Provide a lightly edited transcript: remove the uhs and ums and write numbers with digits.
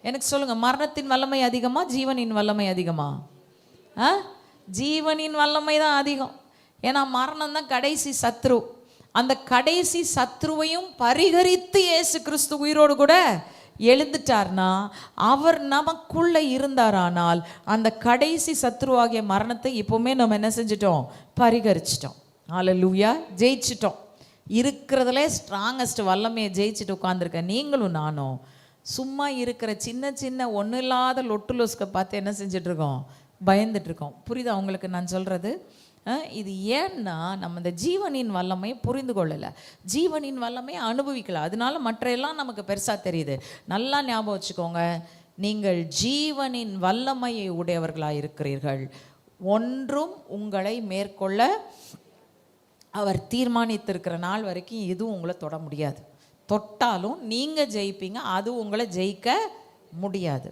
எனக்கு சொல்லுங்க, மரணத்தின் வல்லமை அதிகமா ஜீவனின் வல்லமை அதிகமா? ஜீவனின் வல்லமை தான் அதிகம். ஏன்னா மரணம் தான் கடைசி சத்ரு. அந்த கடைசி சத்ருவையும் பரிகரித்து இயேசு கிறிஸ்து உயிரோடு கூட எழுந்துட்டார்னா, அவர் நமக்குள்ள இருந்தாரானால் அந்த கடைசி சத்ருவாகிய மரணத்தை இப்போவுமே நம்ம என்ன செஞ்சிட்டோம்? பரிகரிச்சிட்டோம். ஹல்லேலூயா, ஜெயிச்சிட்டோம். இருக்கிறதுல ஸ்ட்ராங்கஸ்ட் வல்லமையை ஜெயிச்சுட்டு உட்காந்துருக்க நீங்களும் நானும் சும்மா இருக்கிற சின்ன சின்ன ஒன்றும் இல்லாத லொட்டு லொஸ்கை பார்த்து என்ன செஞ்சிட்ருக்கோம்? பயந்துட்டுருக்கோம். புரியுதா உங்களுக்கு நான் சொல்கிறது? இது ஏன்னா நம்ம இந்த ஜீவனின் வல்லமையை புரிந்து கொள்ளலை, ஜீவனின் வல்லமையை அனுபவிக்கல. அதனால மற்ற எல்லாம் நமக்கு பெருசாக தெரியுது. நல்லா ஞாபகம் வச்சுக்கோங்க, நீங்கள் ஜீவனின் வல்லமையை உடையவர்களாக இருக்கிறீர்கள். ஒன்றும் உங்களை மேற்கொள்ள அவர் தீர்மானித்திருக்கிற நாள் வரைக்கும் எதுவும் உங்களை தொட முடியாது. தொட்டாலும் நீங்கள் ஜெயிப்பீங்க, அது உங்களை ஜெயிக்க முடியாது.